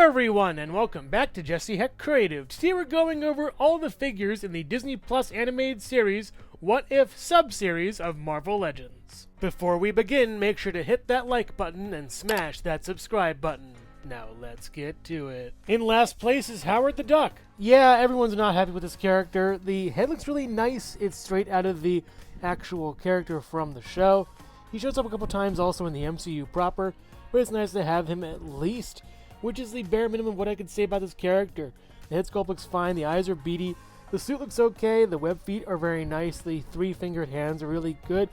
everyone, and welcome back to Jesse Hecht Creative. Today we're going over all the figures in the Disney Plus animated series What If sub-series of Marvel Legends. Before we begin, make sure to hit that like button and smash that subscribe button. Now let's get to it. In last place is Howard the Duck. Yeah, everyone's not happy with this character. The head looks really nice. It's straight out of the actual character from the show. He shows up a couple times also in the MCU proper, but it's nice to have him at least, which is the bare minimum of what I could say about this character. The head sculpt looks fine, the eyes are beady, the suit looks okay, the web feet are very nice, the three-fingered hands are really good.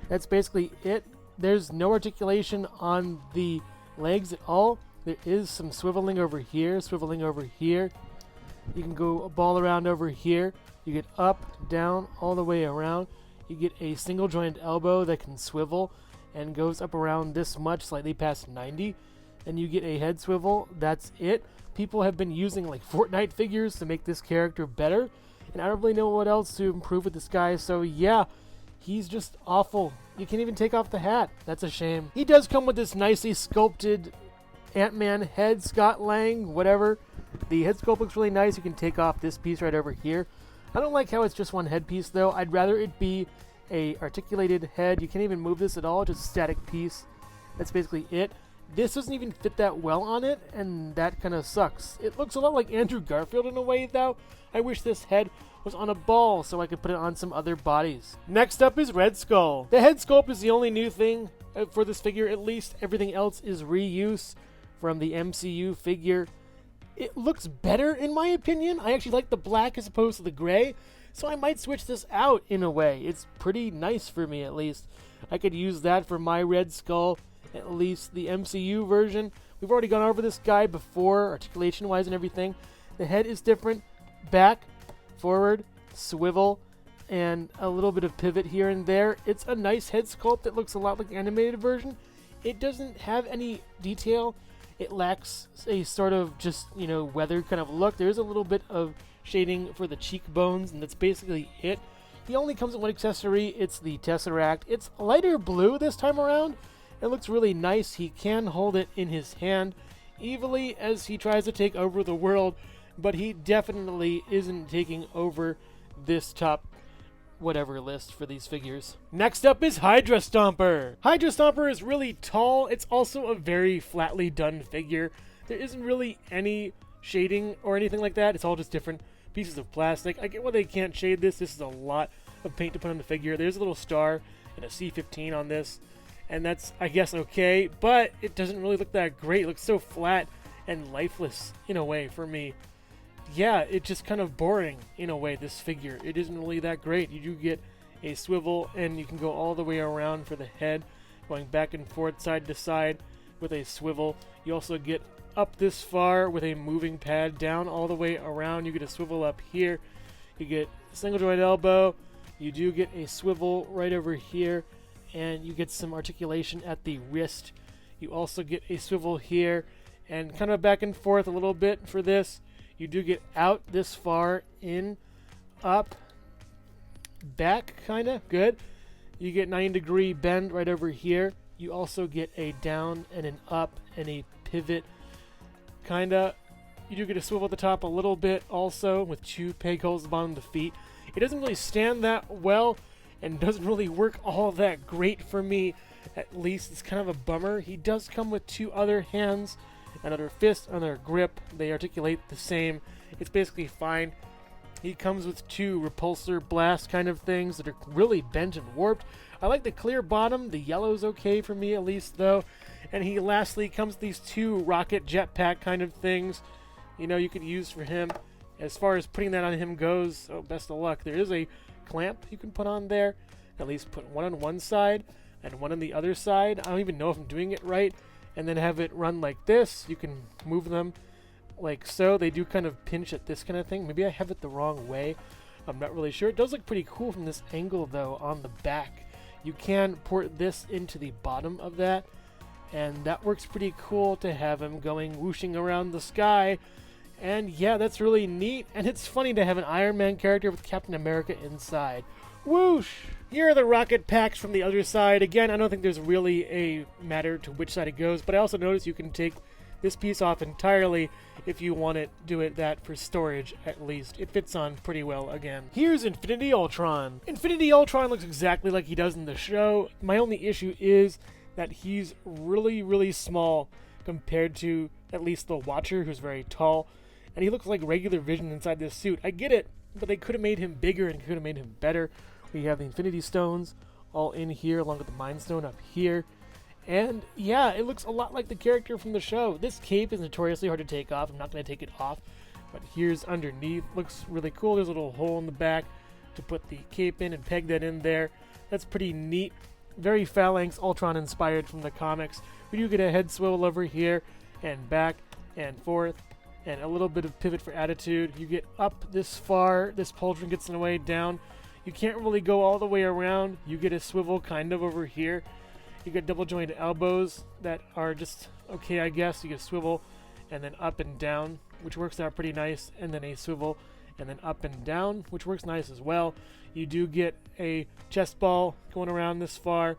That's basically it. There's no articulation on the legs at all. There is some swiveling over here, swiveling over here. You can go a ball around over here. You get up, down, all the way around. You get a single jointed elbow that can swivel and goes up around this much, slightly past 90. And you get a head swivel. That's it. People have been using like Fortnite figures to make this character better, and I don't really know what else to improve with this guy, so yeah, he's just awful. You can't even take off the hat. That's a shame. He does come with this nicely sculpted AntMan head, Scott Lang, whatever. The head sculpt looks really nice. You can take off this piece right over here. I don't like how it's just one head piece though. I'd rather it be a articulated head. You can't even move this at all, just a static piece. That's basically it. This doesn't even fit that well on it, and that kind of sucks. It looks a lot like Andrew Garfield in a way, though. I wish this head was on a ball so I could put it on some other bodies. Next up is Red Skull. The head sculpt is the only new thing for this figure, at least. Everything else is reuse from the MCU figure. It looks better, in my opinion. I actually like the black as opposed to the gray, so I might switch this out in a way. It's pretty nice for me, at least. I could use that for my Red Skull. At least the MCU version. We've already gone over this guy before, articulation-wise and everything. The head is different. Back, forward, swivel, and a little bit of pivot here and there. It's a nice head sculpt that looks a lot like the animated version. It doesn't have any detail. It lacks a sort of just, weathered kind of look. There's a little bit of shading for the cheekbones, and that's basically it. He only comes with one accessory. It's the Tesseract. It's lighter blue this time around. It looks really nice. He can hold it in his hand evilly as he tries to take over the world, but he definitely isn't taking over this top whatever list for these figures. Next up is Hydra Stomper. Hydra Stomper is really tall. It's also a very flatly done figure. There isn't really any shading or anything like that. It's all just different pieces of plastic. I get why they can't shade this. This is a lot of paint to put on the figure. There's a little star and a C-15 on this, and that's, I guess, okay, but it doesn't really look that great. It looks so flat and lifeless in a way for me. Yeah, it's just kind of boring in a way, this figure. It isn't really that great. You do get a swivel, and you can go all the way around for the head, going back and forth, side to side with a swivel. You also get up this far with a moving pad, down all the way around. You get a swivel up here. You get a single joint elbow. You do get a swivel right over here, and you get some articulation at the wrist. You also get a swivel here, and kind of back and forth a little bit for this. You do get out this far, in, up, back, kind of, good. You get 90-degree bend right over here. You also get a down and an up and a pivot, kind of. You do get a swivel at the top a little bit also, with two peg holes at the bottom of the feet. It doesn't really stand that well, and doesn't really work all that great for me. At least it's kind of a bummer. He does come with two other hands, another fist, another grip. They articulate the same. It's basically fine. He comes with two repulsor blast kind of things that are really bent and warped. I like the clear bottom. The yellow's okay for me at least though. And he lastly comes with these two rocket jetpack kind of things, you could use for him. As far as putting that on him goes, best of luck. There is a clamp you can put on there. At least put one on one side and one on the other side. I don't even know if I'm doing it right. And then have it run like this. You can move them like so. They do kind of pinch at this kind of thing. Maybe I have it the wrong way. I'm not really sure. It does look pretty cool from this angle though on the back. You can port this into the bottom of that, and that works pretty cool to have him going whooshing around the sky. And yeah, that's really neat, and it's funny to have an Iron Man character with Captain America inside. Whoosh! Here are the rocket packs from the other side. Again, I don't think there's really a matter to which side it goes, but I also noticed you can take this piece off entirely if you want it, that for storage at least. It fits on pretty well again. Here's Infinity Ultron. Infinity Ultron looks exactly like he does in the show. My only issue is that he's really, really small compared to at least the Watcher, who's very tall, and he looks like regular Vision inside this suit. I get it, but they could have made him bigger and could have made him better. We have the Infinity Stones all in here, along with the Mind Stone up here. And yeah, it looks a lot like the character from the show. This cape is notoriously hard to take off. I'm not going to take it off, but here's underneath. Looks really cool. There's a little hole in the back to put the cape in and peg that in there. That's pretty neat. Very Phalanx Ultron inspired from the comics. We do get a head swivel over here and back and forth and a little bit of pivot for attitude. You get up this far. This pauldron gets in the way down. You can't really go all the way around. You get a swivel kind of over here. You get double jointed elbows that are just okay, I guess. You get a swivel and then up and down, which works out pretty nice, and then a swivel and then up and down, which works nice as well. You do get a chest ball going around this far,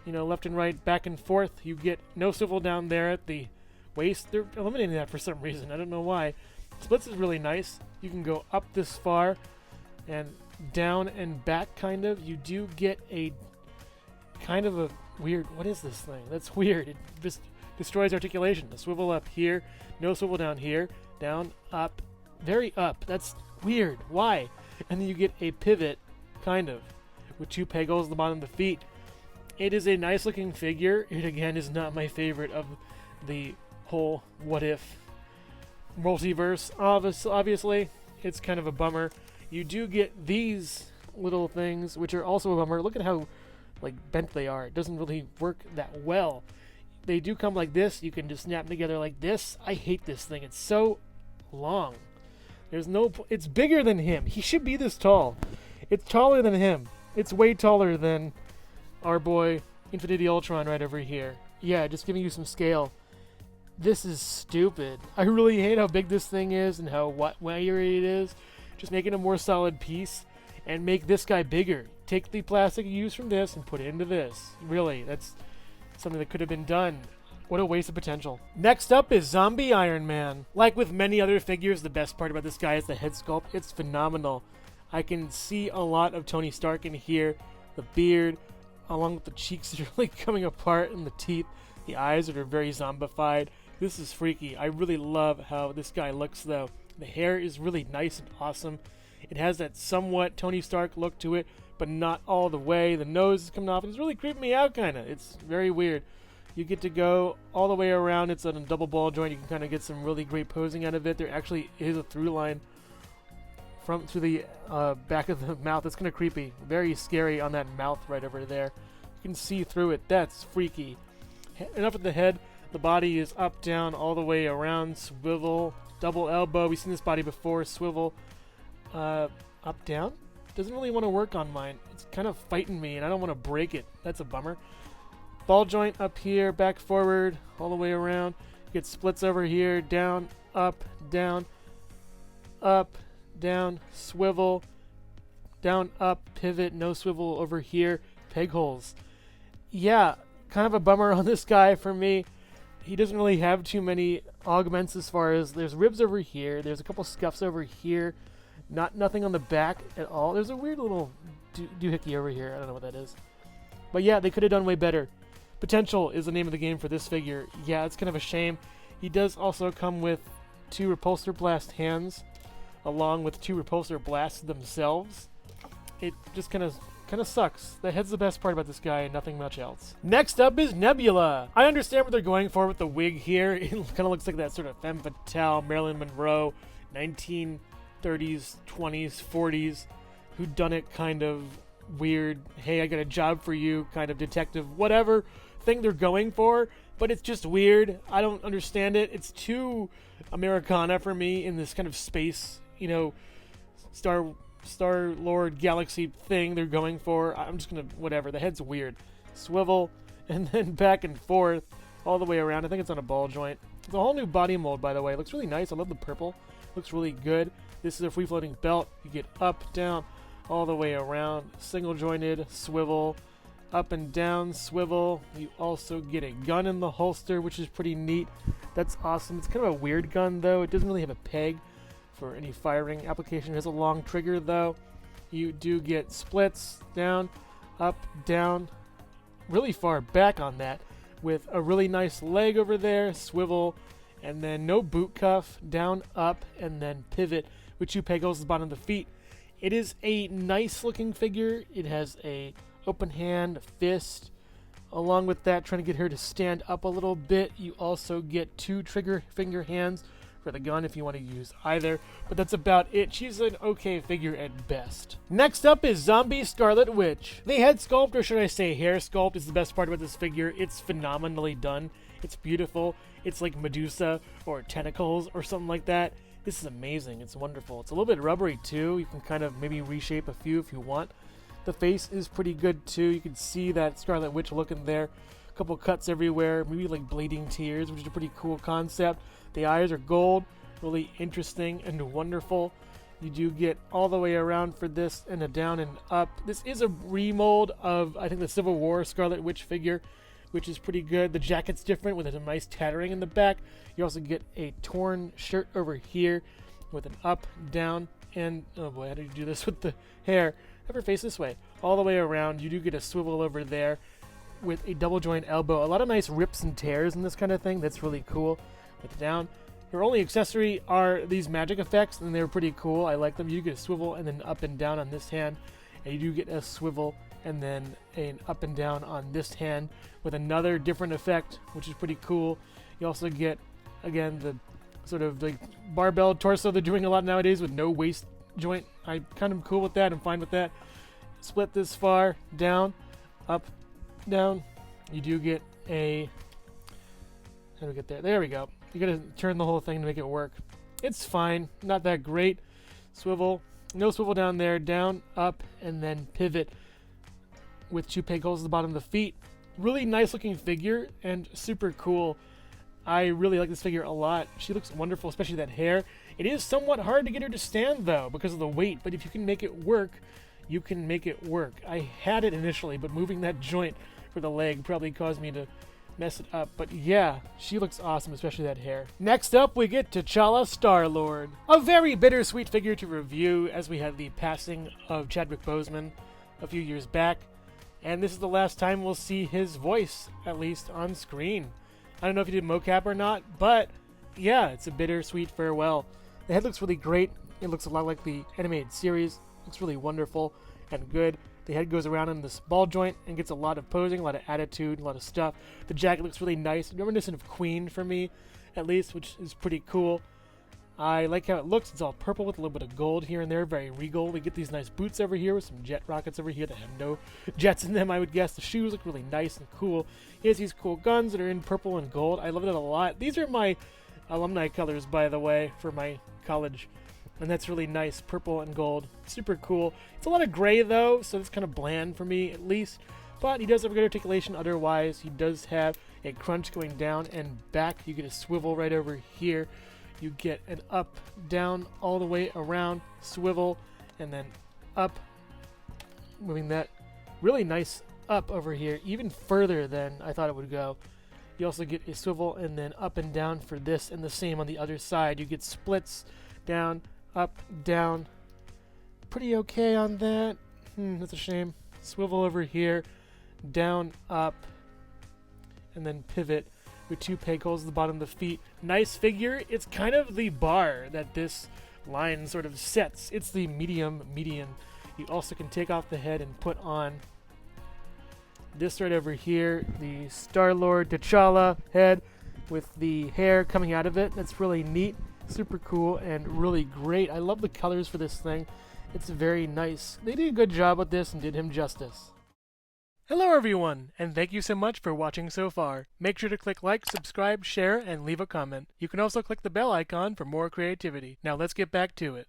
left and right, back and forth. You get no swivel down there at the waist. They're eliminating that for some reason. I don't know why. Splits is really nice. You can go up this far and down and back, kind of. You do get a kind of a weird, what is this thing? That's weird. It just destroys articulation. The swivel up here, no swivel down here, down, up, very up. That's weird. Why? And then you get a pivot, kind of, with two peg holes at the bottom of the feet. It is a nice looking figure. It again is not my favorite of the whole what if multiverse. Obviously, it's kind of a bummer. You do get these little things, which are also a bummer. Look at how bent they are. It doesn't really work that well. They do come like this. You can just snap them together like this. I hate this thing. It's so long. It's bigger than him. He should be this tall. It's taller than him. It's way taller than our boy Infinity Ultron right over here. Yeah, just giving you some scale. This is stupid. I really hate how big this thing is and how wiry it is. Just make it a more solid piece and make this guy bigger. Take the plastic you use from this and put it into this. Really, that's something that could have been done. What a waste of potential. Next up is Zombie Iron Man. Like with many other figures, the best part about this guy is the head sculpt. It's phenomenal. I can see a lot of Tony Stark in here. The beard, along with the cheeks really coming apart, and the teeth, the eyes that are very zombified. This is freaky. I really love how this guy looks, though. The hair is really nice and awesome. It has that somewhat Tony Stark look to it, but not all the way. The nose is coming off, and it's really creeping me out, kind of. It's very weird. You get to go all the way around. It's on a double ball joint. You can kind of get some really great posing out of it. There actually is a through line to the back of the mouth. It's kind of creepy. Very scary on that mouth right over there. You can see through it. That's freaky. Enough with the head. The body is up, down, all the way around. Swivel, double elbow. We've seen this body before. Swivel, up, down. Doesn't really want to work on mine. It's kind of fighting me, and I don't want to break it. That's a bummer. Ball joint up here, back forward, all the way around. You get splits over here, down, up, down, swivel, down, up, pivot, no swivel over here, peg holes. Yeah, kind of a bummer on this guy for me. He doesn't really have too many augments as far as there's ribs over here, there's a couple scuffs over here, nothing on the back at all. There's a weird little doohickey over here. I don't know what that is. But yeah, they could have done way better. Potential is the name of the game for this figure. Yeah, it's kind of a shame. He does also come with 2 repulsor blast hands, along with 2 repulsor blasts themselves. It just kind of sucks. The head's the best part about this guy and nothing much else. Next up is Nebula. I understand what they're going for with the wig here. It kind of looks like that sort of femme fatale, Marilyn Monroe, 1930s, 20s, 40s, whodunit kind of weird, hey, I got a job for you, kind of detective, whatever thing they're going for, but it's just weird. I don't understand it. It's too Americana for me in this kind of space, Star-Lord galaxy thing they're going for. I'm just gonna, whatever. The head's weird. Swivel, and then back and forth, all the way around. I think it's on a ball joint. It's a whole new body mold, by the way. It looks really nice. I love the purple. Looks really good. This is a free-floating belt. You get up, down, all the way around, single jointed, swivel, up and down, swivel. You also get a gun in the holster, which is pretty neat. That's awesome. It's kind of a weird gun, though. It doesn't really have a peg for any firing application. It has a long trigger, though. You do get splits, down, up, down, really far back on that, with a really nice leg over there, swivel, and then no boot cuff, down, up, and then pivot, with 2 peg holes at the bottom of the feet. It is a nice looking figure. It has a open hand, fist. Along with that, trying to get her to stand up a little bit. You also get 2 trigger finger hands for the gun if you want to use either. But that's about it. She's an okay figure at best. Next up is Zombie Scarlet Witch. The head sculpt, or should I say hair sculpt, is the best part about this figure. It's phenomenally done. It's beautiful. It's like Medusa or tentacles or something like that. This is amazing. It's wonderful. It's a little bit rubbery too. You can kind of maybe reshape a few if you want. The face is pretty good too. You can see that Scarlet Witch look in there. A couple cuts everywhere, maybe like bleeding tears, which is a pretty cool concept. The eyes are gold, really interesting and wonderful. You do get all the way around for this and a down and up. This is a remold of, I think, the Civil War Scarlet Witch figure, which is pretty good. The jacket's different with a nice tattering in the back. You also get a torn shirt over here with an up, down, and, oh boy, how do you do this with the hair? Have her face this way. All the way around, you do get a swivel over there with a double joint elbow. A lot of nice rips and tears and this kind of thing. That's really cool. With the down. Her only accessory are these magic effects, and they're pretty cool. I like them. You get a swivel and then up and down on this hand. And you do get a swivel and then an up and down on this hand with another different effect, which is pretty cool. You also get, again, the sort of like barbell torso they're doing a lot nowadays with no waist joint. I'm kind of cool with that. I'm fine with that. Split this far, down, up, down. You do get a... How do we get there? There we go. You gotta turn the whole thing to make it work. It's fine. Not that great. Swivel. No swivel down there. Down, up, and then pivot with 2 peg holes at the bottom of the feet. Really nice looking figure and super cool. I really like this figure a lot. She looks wonderful, especially that hair. It is somewhat hard to get her to stand, though, because of the weight. But if you can make it work, you can make it work. I had it initially, but moving that joint for the leg probably caused me to mess it up. But yeah, she looks awesome, especially that hair. Next up, we get TChalla Star-Lord. A very bittersweet figure to review, as we had the passing of Chadwick Boseman a few years back. And this is the last time we'll see his voice, at least on screen. I don't know if he did mocap or not, but yeah, it's a bittersweet farewell. The head looks really great. It looks a lot like the animated series. Looks really wonderful and good. The head goes around in this ball joint and gets a lot of posing, a lot of attitude, a lot of stuff. The jacket looks really nice, reminiscent of Queen for me, at least, which is pretty cool. I like how it looks. It's all purple with a little bit of gold here and there, very regal. We get these nice boots over here with some jet rockets over here that have no jets in them, I would guess. The shoes look really nice and cool. He has these cool guns that are in purple and gold. I love it a lot. These are my alumni colors, by the way, for my college. And that's really nice, purple and gold. Super cool. It's a lot of gray, though, so it's kind of bland for me, at least. But he does have a good articulation otherwise. He does have a crunch going down and back. You get a swivel right over here. You get an up, down, all the way around, swivel, and then up. Moving that really nice up over here, even further than I thought it would go. You also get a swivel and then up and down for this, and the same on the other side. You get splits, down, up, down. Pretty okay on that. That's a shame. Swivel over here, down, up, and then pivot with 2 peg holes at the bottom of the feet. Nice figure. It's kind of the bar that this line sort of sets. It's the medium. You also can take off the head and put on this right over here, the Star-Lord TChalla head with the hair coming out of it. That's really neat, super cool, and really great. I love the colors for this thing. It's very nice. They did a good job with this and did him justice. Hello everyone, and thank you so much for watching so far. Make sure to click like, subscribe, share, and leave a comment. You can also click the bell icon for more creativity. Now let's get back to it.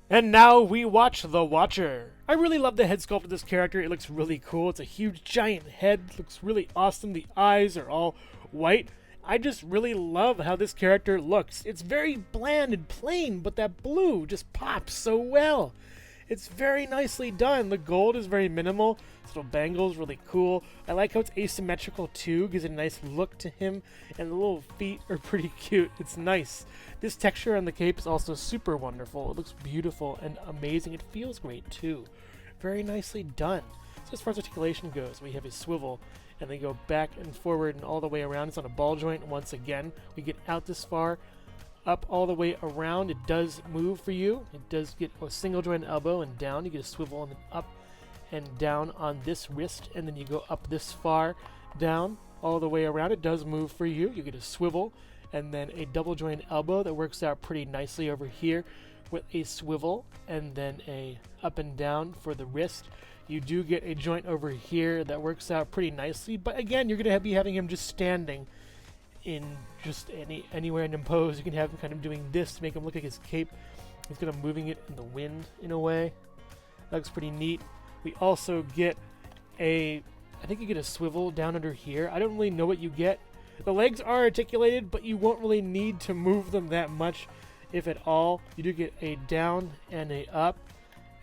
And now we watch The Watcher. I really love the head sculpt of this character. It looks really cool. It's a huge giant head. It looks really awesome. The eyes are all white. I just really love how this character looks. It's very bland and plain, but that blue just pops so well. It's very nicely done. The gold is very minimal. This little bangle is really cool. I like how it's asymmetrical too, gives it a nice look to him, and the little feet are pretty cute. It's nice. This texture on the cape is also super wonderful. It looks beautiful and amazing. It feels great too. Very nicely done. So as far as articulation goes, we have a swivel, and they go back and forward and all the way around. It's on a ball joint once again. We get out this far, up all the way around. It does move for you. It does get a single joint elbow and down. You get a swivel and then up and down on this wrist, and then you go up this far, down, all the way around. It does move for you. You get a swivel and then a double joint elbow that works out pretty nicely over here with a swivel and then a up and down for the wrist. You do get a joint over here that works out pretty nicely, but again, you're going to be having him just standing in just anywhere in pose. You can have him kind of doing this to make him look like his cape. He's kind of moving it in the wind in a way. That looks pretty neat. We also get I think you get a swivel down under here. I don't really know what you get. The legs are articulated, but you won't really need to move them that much, if at all. You do get a down and a up,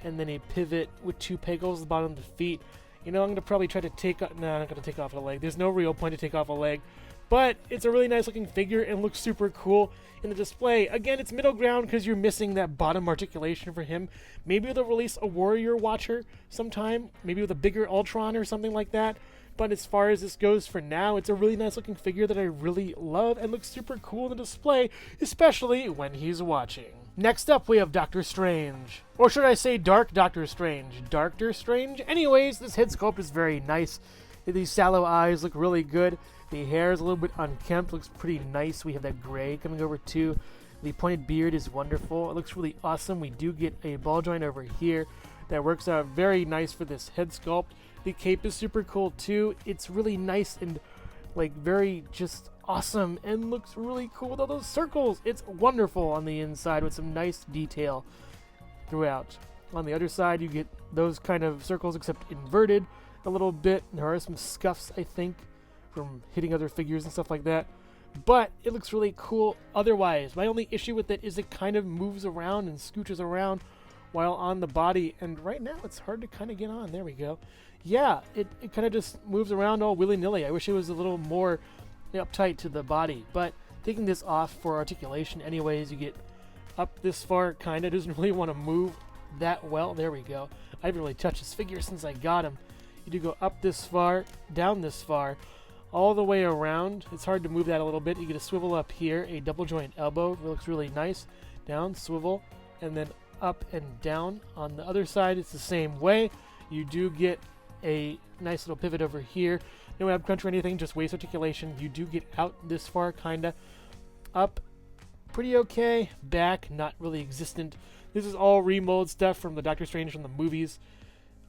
and then a pivot with two pegals at the bottom of the feet. You know, I'm going to probably try to take off... No, I'm not going to take off a leg. There's no real point to take off a leg. But it's a really nice looking figure and looks super cool in the display. Again, it's middle ground because you're missing that bottom articulation for him. Maybe they'll release a Warrior Watcher sometime. Maybe with a bigger Ultron or something like that. But as far as this goes for now, it's a really nice looking figure that I really love and looks super cool in the display, especially when he's watching. Next up, we have Doctor Strange. Or should I say Dark Doctor Strange? Darker Strange? Anyways, this head sculpt is very nice. These sallow eyes look really good. The hair is a little bit unkempt, looks pretty nice. We have that gray coming over too. The pointed beard is wonderful. It looks really awesome. We do get a ball joint over here that works out very nice for this head sculpt. The cape is super cool too. It's really nice and like very just awesome and looks really cool with all those circles. It's wonderful on the inside with some nice detail throughout. On the other side, you get those kind of circles except inverted a little bit. There are some scuffs, I think, from hitting other figures and stuff like that. But it looks really cool otherwise. My only issue with it is it kind of moves around and scooches around while on the body. And right now, it's hard to kind of get on. There we go. Yeah, it kind of just moves around all willy-nilly. I wish it was a little more uptight to the body. But taking this off for articulation anyways, you get up this far, kind of doesn't really want to move that well. There we go. I haven't really touched this figure since I got him. You do go up this far, down this far, all the way around. It's hard to move that a little bit. You get a swivel up here, a double joint elbow. It looks really nice. Down, swivel, and then up and down. On the other side, it's the same way. You do get a nice little pivot over here. No ab crunch or anything, just waist articulation. You do get out this far, kinda. Up, pretty okay. Back, not really existent. This is all remold stuff from the Doctor Strange from the movies.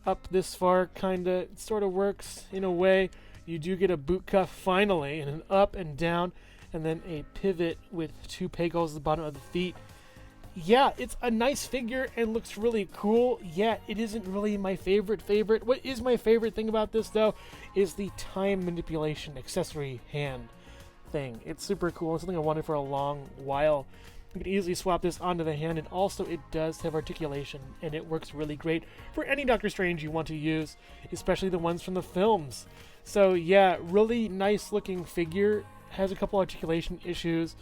Up this far, kinda, it sort of works in a way. You do get a boot cuff finally, and an up and down, and then a pivot with two pegals at the bottom of the feet. Yeah, it's a nice figure and looks really cool, yet it isn't really my favorite. What is my favorite thing about this, though, is the time manipulation accessory hand thing. It's super cool. It's something I wanted for a long while. You can easily swap this onto the hand, and also it does have articulation, and it works really great for any Doctor Strange you want to use, especially the ones from the films. So yeah, really nice looking figure. Has a couple articulation issues,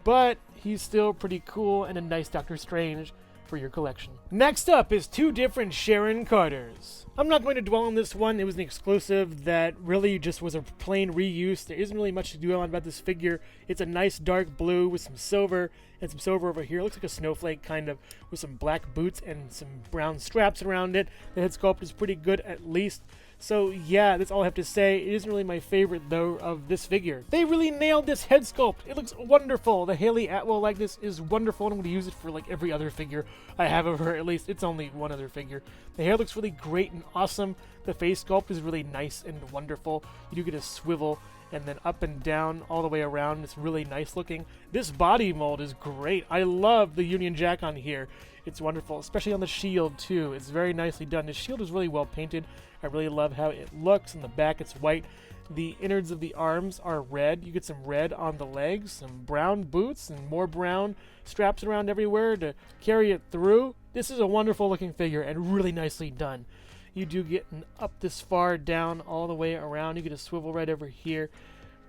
but he's still pretty cool and a nice Doctor Strange for your collection. Next up is two different Sharon Carters. I'm not going to dwell on this one. It was an exclusive that really just was a plain reuse. There isn't really much to dwell on about this figure. It's a nice dark blue with some silver and some silver over here. It looks like a snowflake kind of with some black boots and some brown straps around it. The head sculpt is pretty good at least. So yeah, that's all I have to say. It isn't really my favorite, though, of this figure. They really nailed this head sculpt. It looks wonderful. The Haley Atwell likeness is wonderful, and I'm going to use it for like every other figure I have of her. At least it's only one other figure. The hair looks really great and awesome. The face sculpt is really nice and wonderful. You do get a swivel and then up and down all the way around. It's really nice looking. This body mold is great. I love the Union Jack on here. It's wonderful, especially on the shield too. It's very nicely done. The shield is really well painted. I really love how it looks. In the back it's white. The innards of the arms are red. You get some red on the legs, some brown boots, and more brown straps around everywhere to carry it through. This is a wonderful looking figure and really nicely done. You do get an up this far, down all the way around. You get a swivel right over here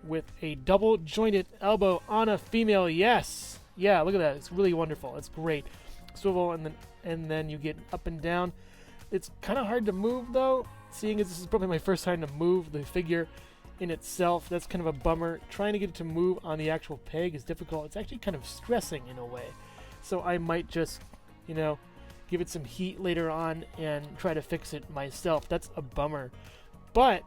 with a double jointed elbow on a female. Yes! Yeah, look at that. It's really wonderful. It's great. Swivel, and then you get up and down. It's kind of hard to move though, seeing as this is probably my first time to move the figure in itself. That's kind of a bummer. Trying to get it to move on the actual peg is difficult. It's actually kind of stressing in a way. So I might just, give it some heat later on and try to fix it myself. That's a bummer. But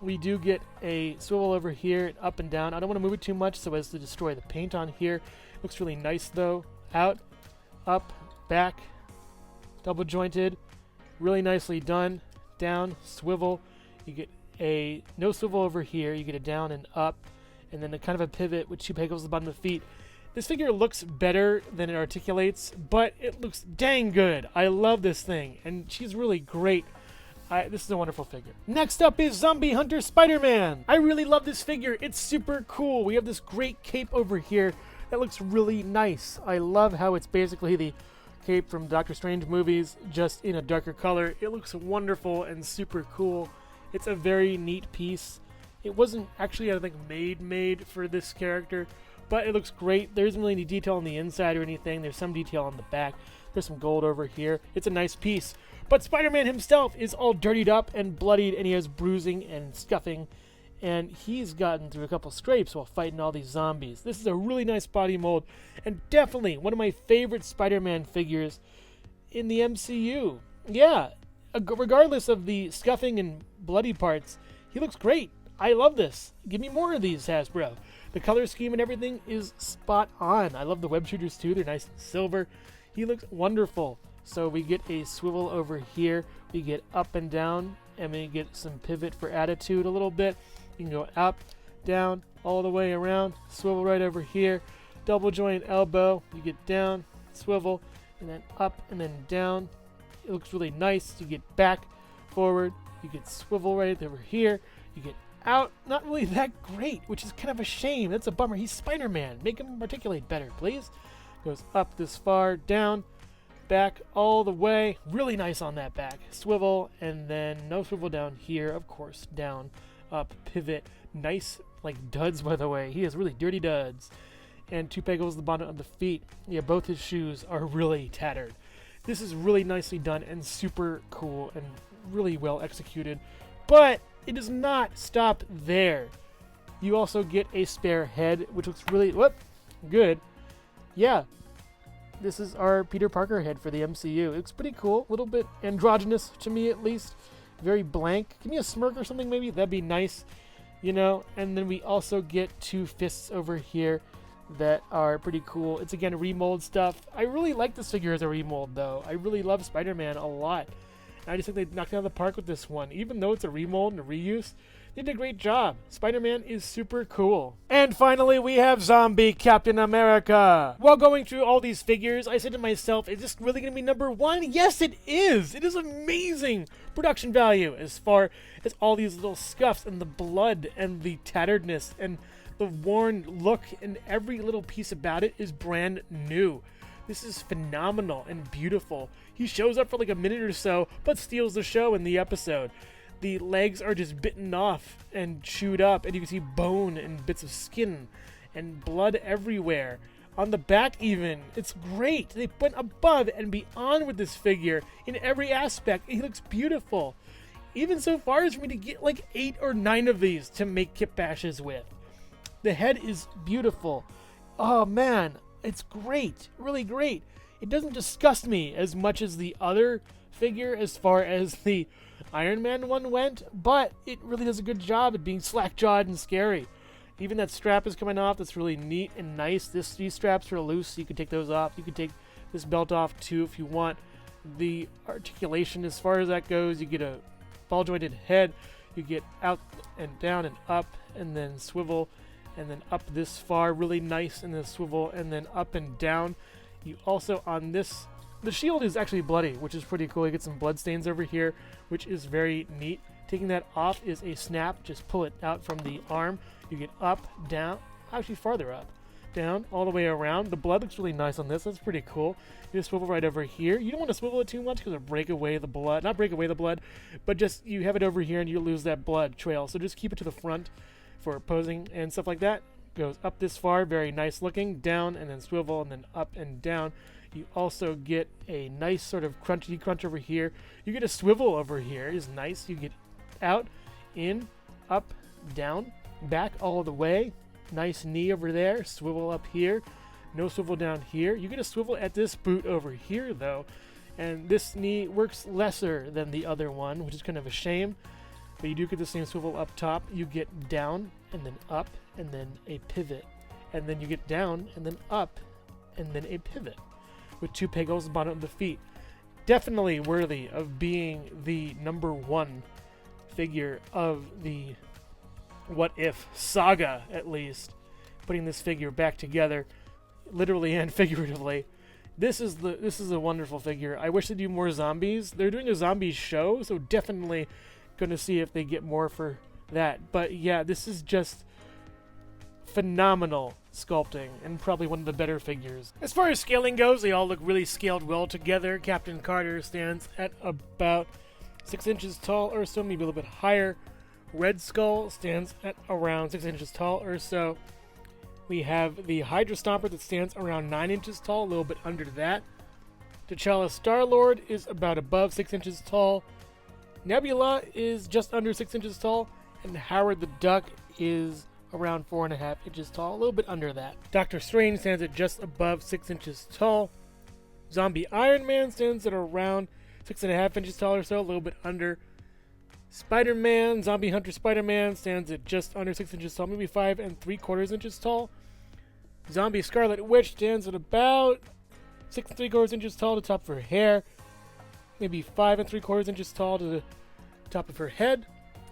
we do get a swivel over here, up and down. I don't want to move it too much so as to destroy the paint on here. Looks really nice though. Out, up, back, double jointed, really nicely done. Down, swivel. You get a no swivel over here. You get a down and up, and then a kind of a pivot with 2 pegos at the bottom of the feet. This figure looks better than it articulates, but it looks dang good. I love this thing, and she's really great. This is a wonderful figure. Next up is Zombie Hunter Spider-Man. I really love this figure. It's super cool. We have this great cape over here that looks really nice. I love how it's basically the cape from Doctor Strange movies, just in a darker color. It looks wonderful and super cool. It's a very neat piece. It wasn't actually, I think, made for this character, but it looks great. There isn't really any detail on the inside or anything. There's some detail on the back. There's some gold over here. It's a nice piece. But Spider-Man himself is all dirtied up and bloodied, and he has bruising and scuffing, and he's gotten through a couple scrapes while fighting all these zombies. This is a really nice body mold, and definitely one of my favorite Spider-Man figures in the MCU. Yeah, regardless of the scuffing and bloody parts, he looks great. I love this. Give me more of these, Hasbro. The color scheme and everything is spot on. I love the web shooters too. They're nice and silver. He looks wonderful. So we get a swivel over here. We get up and down, and we get some pivot for attitude a little bit. You can go up, down, all the way around. Swivel right over here. Double joint elbow. You get down, swivel, and then up and then down. It looks really nice. You get back, forward. You get swivel right over here. You get out. Not really that great, which is kind of a shame. That's a bummer. He's Spider-Man. Make him articulate better, please. Goes up this far, down, back all the way. Really nice on that back. Swivel, and then no swivel down here. Of course, down, up, pivot. Nice, like, duds, by the way. He has really dirty duds. And 2 pegos at the bottom of the feet. Yeah, both his shoes are really tattered. This is really nicely done and super cool and really well executed. But it does not stop there. You also get a spare head, which looks really good. Yeah, this is our Peter Parker head for the MCU. It looks pretty cool, a little bit androgynous to me at least. Very blank. Give me a smirk or something maybe, that'd be nice, And then we also get 2 fists over here that are pretty cool. It's again remold stuff. I really like this figure as a remold though. I really love Spider-Man a lot. I just think they knocked it out of the park with this one. Even though it's a remold and a reuse, they did a great job. Spider-Man is super cool. And finally, we have Zombie Captain America. While going through all these figures, I said to myself, is this really going to be number 1? Yes, it is. It is amazing production value as far as all these little scuffs and the blood and the tatteredness and the worn look, and every little piece about it is brand new. This is phenomenal and beautiful. He shows up for like a minute or so, but steals the show in the episode. The legs are just bitten off and chewed up, and you can see bone and bits of skin and blood everywhere. On the back even, it's great. They went above and beyond with this figure in every aspect. He looks beautiful. Even so far as for me to get like 8 or 9 of these to make kit bashes with. The head is beautiful. Oh man, it's great, really great. It doesn't disgust me as much as the other figure as far as the Iron Man one went, but it really does a good job at being slack-jawed and scary. Even that strap is coming off. That's really neat and nice. These straps are loose, so you can take those off. You can take this belt off too if you want. The articulation, as far as that goes, you get a ball-jointed head. You get out and down and up, and then swivel, and then up this far, really nice, and then swivel, and then up and down. You also, on this, the shield is actually bloody, which is pretty cool. You get some blood stains over here, which is very neat. Taking that off is a snap. Just pull it out from the arm. You get up, down, actually farther up, down, all the way around. The blood looks really nice on this. That's pretty cool. You just swivel right over here. You don't want to swivel it too much because it'll break away the blood. Not break away the blood, but just you have it over here and you lose that blood trail. So just keep it to the front for posing and stuff like that. Goes up this far, very nice looking, down, and then swivel, and then up and down. You also get a nice sort of crunchy crunch over here. You get a swivel over here, is nice. You get out, in, up, down, back all the way. Nice knee over there, swivel up here, no swivel down here. You get a swivel at this boot over here though, and this knee works lesser than the other one, which is kind of a shame, but you do get the same swivel up top. You get down, and then up, and then a pivot, and then you get down, and then up, and then a pivot, with 2 pegals at the bottom of the feet. Definitely worthy of being the #1 figure of the What If saga, at least. Putting this figure back together, literally and figuratively. This is a wonderful figure. I wish they do more zombies. They're doing a zombie show, so definitely going to see if they get more for that. But yeah, this is just phenomenal sculpting, and probably one of the better figures. As far as scaling goes, they all look really scaled well together. Captain Carter stands at about 6 inches tall or so, maybe a little bit higher. Red Skull stands at around 6 inches tall or so. We have the Hydra Stomper that stands around 9 inches tall, a little bit under that. TChalla Star-Lord is about above 6 inches tall. Nebula is just under 6 inches tall, and Howard the Duck is around 4.5 inches tall, a little bit under that. Doctor Strange stands at just above 6 inches tall. Zombie Iron Man stands at around 6.5 inches tall or so, a little bit under. Spider-Man, Zombie Hunter Spider-Man, stands at just under 6 inches tall, maybe 5 3/4 inches tall. Zombie Scarlet Witch stands at about 6 3/4 inches tall to the top of her hair, maybe 5 3/4 inches tall to the top of her head.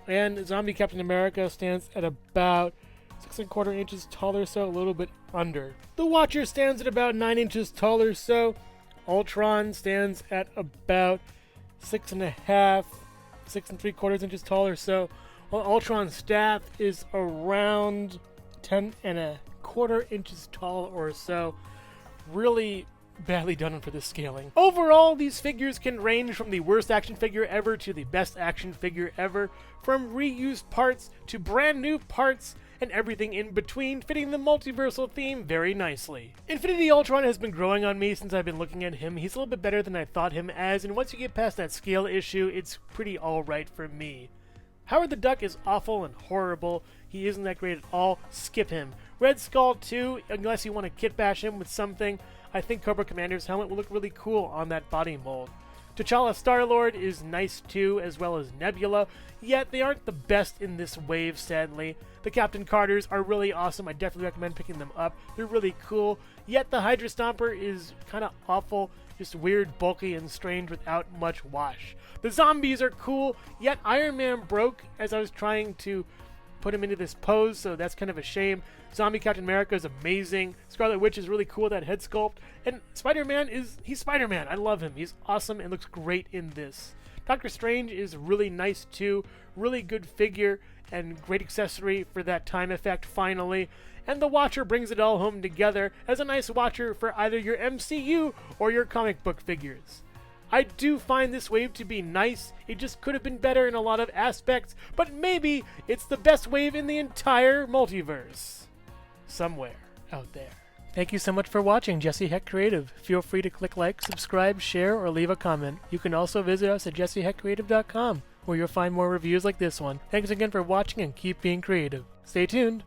And Zombie Captain America stands at about 6 1/4 inches tall or so, a little bit under. The Watcher stands at about 9 inches tall or so. Ultron stands at about 6.5, 6 3/4 inches tall or so. While Ultron's staff is around 10 1/4 inches tall or so. Really badly done for this scaling. Overall, these figures can range from the worst action figure ever to the best action figure ever, from reused parts to brand new parts, and everything in between, fitting the multiversal theme very nicely. Infinity Ultron has been growing on me since I've been looking at him. He's a little bit better than I thought him as, and once you get past that scale issue, it's pretty alright for me. Howard the Duck is awful and horrible. He isn't that great at all. Skip him. Red Skull too, unless you want to kit bash him with something. I think Cobra Commander's helmet will look really cool on that body mold. T'Challa Star-Lord is nice too, as well as Nebula, yet they aren't the best in this wave, sadly. The Captain Carters are really awesome. I definitely recommend picking them up. They're really cool, yet the Hydra Stomper is kind of awful, just weird, bulky, and strange without much wash. The zombies are cool, yet Iron Man broke as I was trying to put him into this pose, so that's kind of a shame. Zombie Captain America is amazing. Scarlet Witch is really cool, that head sculpt. And Spider-Man he's Spider-Man. I love him. He's awesome and looks great in this. Doctor Strange is really nice too. Really good figure and great accessory for that time effect finally. And the Watcher brings it all home together as a nice Watcher for either your MCU or your comic book figures. I do find this wave to be nice. It just could have been better in a lot of aspects, but maybe it's the best wave in the entire multiverse. Somewhere out there. Thank you so much for watching Jesse Hecht Creative. Feel free to click like, subscribe, share, or leave a comment. You can also visit us at jessehechtcreative.com, where you'll find more reviews like this one. Thanks again for watching and keep being creative. Stay tuned.